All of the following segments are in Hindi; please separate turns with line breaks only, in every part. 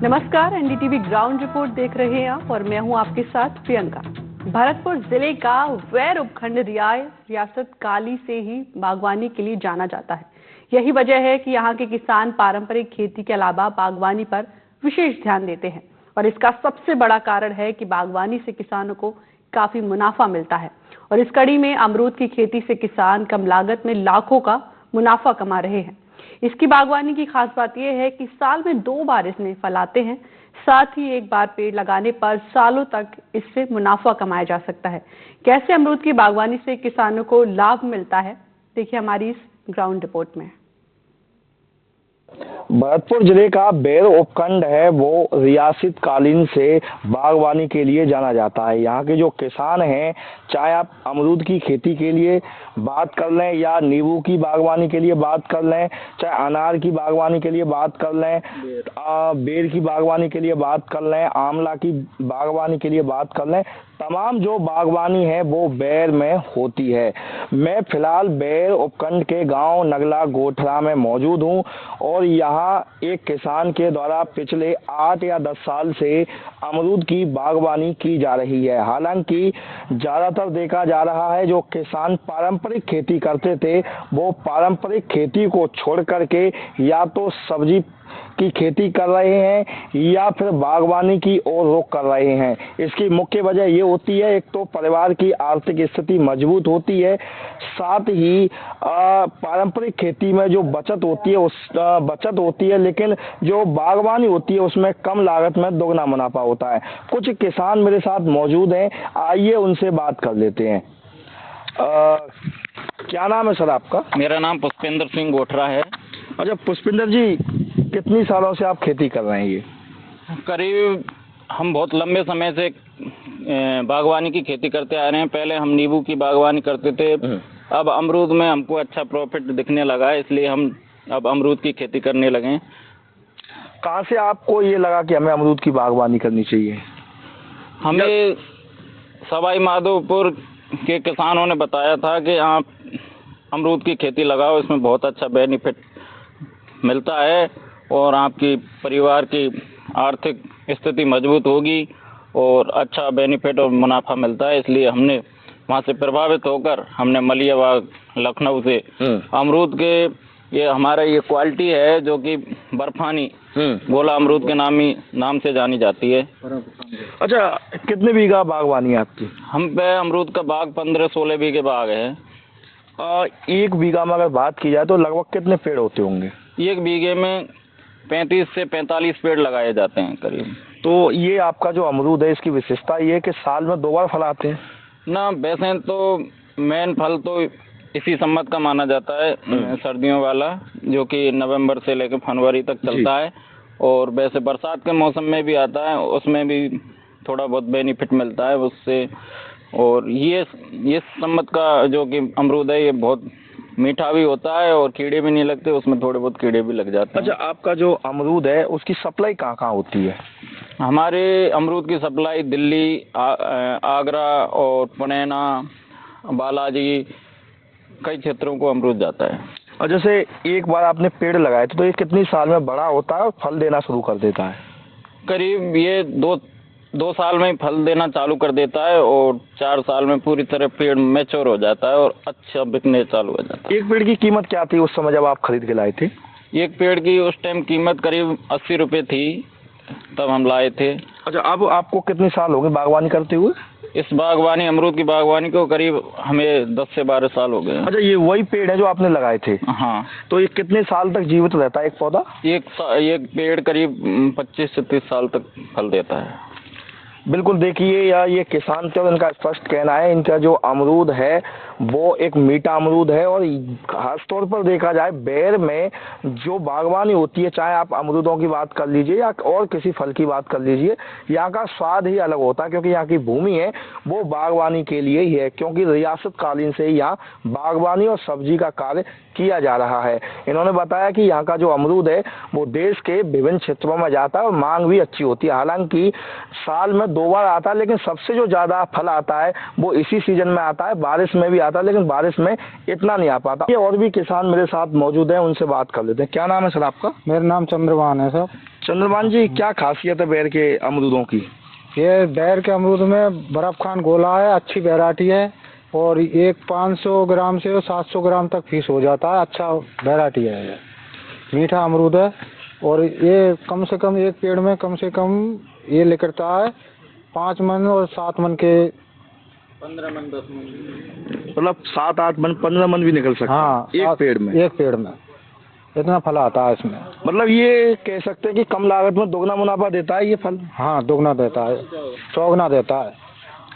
नमस्कार, एनडीटीवी ग्राउंड रिपोर्ट देख रहे हैं आप और मैं हूं आपके साथ प्रियंका। भरतपुर जिले का वैर उपखंड रियासत काली से ही बागवानी के लिए जाना जाता है। यही वजह है कि यहाँ के किसान पारंपरिक खेती के अलावा बागवानी पर विशेष ध्यान देते हैं और इसका सबसे बड़ा कारण है कि बागवानी से किसानों को काफी मुनाफा मिलता है। और इस कड़ी में अमरूद की खेती से किसान कम लागत में लाखों का मुनाफा कमा रहे हैं। इसकी बागवानी की खास बात यह है कि साल में 2 बार इसमें फल आते हैं, साथ ही एक बार पेड़ लगाने पर सालों तक इससे मुनाफा कमाया जा सकता है। कैसे अमरूद की बागवानी से किसानों को लाभ मिलता है, देखिए हमारी इस ग्राउंड रिपोर्ट में।
भरतपुर जिले का बैर उपखंड है वो रियासत कालीन से बागवानी के लिए जाना जाता है। यहाँ के जो किसान हैं, चाहे आप अमरूद की खेती के लिए बात कर लें या नींबू की बागवानी के लिए बात कर लें, चाहे अनार की बागवानी के लिए बात कर लें, बेर की बागवानी के लिए बात कर लें, आंवला की बागवानी के लिए बात कर लें, तमाम जो बागवानी है वो बैर में होती है। मैं फिलहाल बैर उपखंड के गांव नगला गोठरा में मौजूद हूं और यहाँ एक किसान के द्वारा पिछले 8 या 10 साल से अमरूद की बागवानी की जा रही है। हालांकि ज़्यादातर देखा जा रहा है जो किसान पारंपरिक खेती करते थे वो पारंपरिक खेती को छोड़ करके या तो सब्जी की खेती कर रहे हैं या फिर बागवानी की ओर रुख कर रहे हैं। इसकी मुख्य वजह ये होती है, एक तो परिवार की आर्थिक स्थिति मजबूत होती है, साथ ही पारंपरिक खेती में जो बचत होती है लेकिन जो बागवानी होती है उसमें कम लागत में दोगुना मुनाफा होता है। कुछ किसान मेरे साथ मौजूद हैं, आइए उनसे बात कर लेते हैं। क्या नाम है सर आपका?
मेरा नाम पुष्पेंद्र सिंह गोठरा है।
अच्छा पुष्पेंद्र जी, कितनी सालों से आप खेती कर रहे हैं? ये
करीब हम बहुत लंबे समय से बागवानी की खेती करते आ रहे हैं। पहले हम नींबू की बागवानी करते थे, अब अमरूद में हमको अच्छा प्रॉफिट दिखने लगा है, इसलिए हम अब अमरूद की खेती करने लगे।
कहाँ से आपको ये लगा कि हमें अमरूद की बागवानी करनी चाहिए?
हमें सवाई माधोपुर के किसानों ने बताया था कि आप अमरूद की खेती लगाओ, इसमें बहुत अच्छा बेनिफिट मिलता है और आपकी परिवार की आर्थिक स्थिति मजबूत होगी और अच्छा बेनिफिट और मुनाफा मिलता है। इसलिए हमने वहाँ से प्रभावित होकर हमने मलियाबाग लखनऊ से अमरूद के ये हमारा ये क्वालिटी है जो कि बर्फानी गोला अमरूद के नाम से जानी जाती है।
अच्छा, कितने बीघा बागवानी है आपकी?
हम पे अमरूद का बाग 15-16 बीघे बाग है।
एक बीघा में अगर बात की जाए तो लगभग कितने पेड़ होते होंगे?
एक बीघे में 35 से 45 पेड़ लगाए जाते हैं करीब।
तो ये आपका जो अमरूद है इसकी विशेषता ये है कि साल में 2 बार फल आते हैं
ना? वैसे तो मेन फल तो इसी सम्मत का माना जाता है, सर्दियों वाला, जो कि नवंबर से लेकर फरवरी तक चलता है। और वैसे बरसात के मौसम में भी आता है, उसमें भी थोड़ा बहुत बेनिफिट मिलता है उससे। और ये सम्मत का जो कि अमरूद है ये बहुत मीठा भी होता है और कीड़े भी नहीं लगते, उसमें थोड़े बहुत कीड़े भी लग जाते हैं।
अच्छा, आपका जो अमरूद है उसकी सप्लाई कहाँ कहाँ होती है?
हमारे अमरूद की सप्लाई दिल्ली, आगरा और पुणेना, बालाजी, कई क्षेत्रों को अमरूद जाता है।
और जैसे एक बार आपने पेड़ लगाए थे तो ये कितनी साल में बड़ा होता है और फल देना शुरू कर देता है?
करीब ये दो साल में फल देना चालू कर देता है और 4 साल में पूरी तरह पेड़ मैच्योर हो जाता है और अच्छा बिकने चालू हो जाता है।
एक पेड़ की कीमत क्या थी उस समय जब आप खरीद के लाए थे?
एक पेड़ की उस टाइम कीमत करीब 80 रुपये थी, तब हम लाए थे।
अच्छा, अब आपको कितने साल हो गए बागवानी करते हुए?
इस बागवानी अमरूद की बागवानी को करीब हमें 10 से 12 साल हो गए।
अच्छा, ये वही पेड़ है जो आपने लगाए थे?
हाँ।
तो ये कितने साल तक जीवित रहता है एक पौधा?
एक पेड़ करीब 25 से 30 साल तक फल देता है।
बिल्कुल, देखिए ये किसान थे और इनका स्पष्ट कहना है इनका जो अमरूद है वो एक मीठा अमरूद है। और खास तौर पर देखा जाए बैर में जो बागवानी होती है, चाहे आप अमरूदों की बात कर लीजिए या और किसी फल की बात कर लीजिए, यहाँ का स्वाद ही अलग होता है क्योंकि यहाँ की भूमि है वो बागवानी के लिए ही है। क्योंकि रियासत कालीन से यहाँ बागवानी और सब्जी का कार्य किया जा रहा है। इन्होंने बताया कि यहाँ का जो अमरूद है वो देश के विभिन्न क्षेत्रों में जाता है और मांग भी अच्छी होती है। हालांकि साल में 2 बार आता है लेकिन सबसे जो ज़्यादा फल आता है वो इसी सीजन में आता है, बारिश में भी आता है लेकिन बारिश में इतना नहीं आ पाता। ये और भी किसान मेरे साथ मौजूद हैं, उनसे बात कर लेते हैं। क्या नाम है सर आपका?
मेरा नाम चंद्रभान है सर।
चंद्रभान जी, क्या खासियत है बेर के अमरूदों की?
ये बैर के अमरूद में बर्फ खान गोला है, अच्छी वैरायटी है और एक 500 ग्राम से 700 ग्राम तक फीस हो जाता है। अच्छा वैरायटी है ये, मीठा अमरूद है और ये कम से कम एक पेड़ में कम से कम ये निकलता है 5 मन और 7 मन के
15 मन 10 मन,
मतलब 7-8 मन 15 मन भी निकल सकता
हाँ
है एक पेड़ में?
एक पेड़ में इतना फल आता है इसमें।
मतलब ये कह सकते हैं कि कम लागत में दोगुना मुनाफा देता है ये फल?
हाँ दोगुना देता है, चौगुना देता है।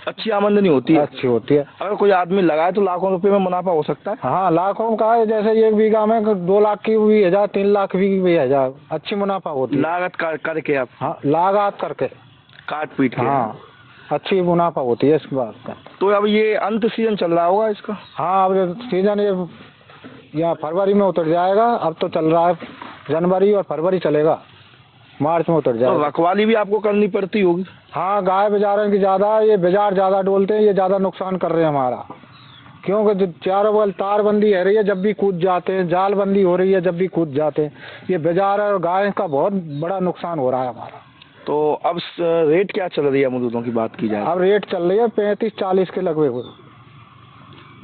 अच्छी आमदनी होती है?
अच्छी होती है।
अगर कोई आदमी लगाए तो लाखों रुपए में मुनाफा हो सकता है?
हाँ लाखों का है, जैसे 1 बीघा में 2 लाख की भी है जा, 3 लाख की भी है जा, अच्छी मुनाफा होती है।
लागत करके आप?
हाँ लागत करके,
काट पीट के?
हाँ अच्छी मुनाफा होती है इस बात का।
तो अब ये अंत सीजन चल रहा होगा इसका?
हाँ अब सीजन ये यहाँ फरवरी में उतर जाएगा, अब तो चल रहा है जनवरी और फरवरी चलेगा, मार्च में उतर
तो
जाएगा।
रखवाली भी आपको करनी पड़ती होगी?
हाँ गाय बेचारों की ज़्यादा, ये बाजार ज़्यादा डोलते हैं, ये ज़्यादा नुकसान कर रहे हैं हमारा, क्योंकि जो चारों बगल तारबंदी है रही है, जब भी कूद जाते हैं, जालबंदी हो रही है जब भी कूद जाते हैं, ये बाजार और गाय का बहुत बड़ा नुकसान हो रहा है हमारा।
तो अब रेट क्या चल रही है अमरूदों की बात की जाए?
अब रेट चल रही है 35-40 के लगभग।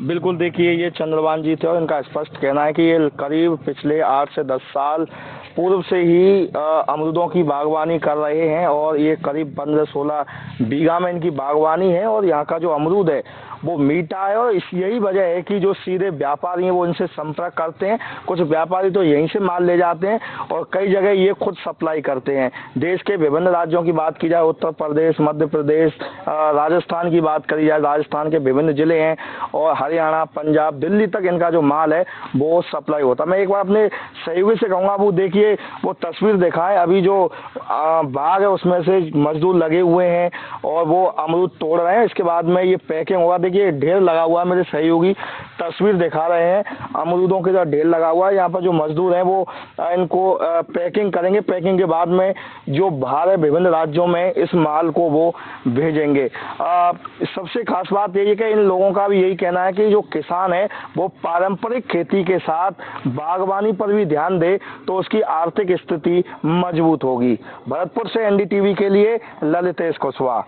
बिल्कुल, देखिए ये चंद्रभान जी थे और इनका स्पष्ट कहना है कि ये करीब पिछले 8 से 10 साल पूर्व से ही अमरूदों की बागवानी कर रहे हैं और ये करीब 15-16 बीघा में इनकी बागवानी है और यहाँ का जो अमरूद है वो मीठा है और यही वजह है कि जो सीधे व्यापारी हैं वो इनसे संपर्क करते हैं। कुछ व्यापारी तो यहीं से माल ले जाते हैं और कई जगह ये खुद सप्लाई करते हैं। देश के विभिन्न राज्यों की बात की जाए, उत्तर प्रदेश, मध्य प्रदेश, राजस्थान की बात करी जाए, राजस्थान के विभिन्न जिले हैं और हरियाणा, पंजाब, दिल्ली तक इनका जो माल है वो सप्लाई होता है। मैं एक बार अपने सहयोगी से कहूँगा, वो देखिए वो तस्वीर दिखाएं, अभी जो बाग है उसमें से मजदूर लगे हुए हैं और वो अमरूद तोड़ रहे हैं। इसके बाद में ये पैकिंग होगा। देखिए ढेर लगा हुआ है, मेरे सहयोगी तस्वीर दिखा रहे हैं अमरूदों के जो ढेर लगा हुआ है। यहाँ पर जो मजदूर हैं वो इनको पैकिंग करेंगे। पैकिंग के बाद में जो बाहर है विभिन्न राज्यों में इस माल को वो भेजेंगे। सबसे खास बात यही है कि इन लोगों का भी यही कहना है कि जो किसान है वो पारंपरिक खेती के साथ बागवानी पर भी ध्यान दे तो उसकी आर्थिक स्थिति मजबूत होगी। भरतपुर से NDTV के लिए ललितेश कुशवाहा।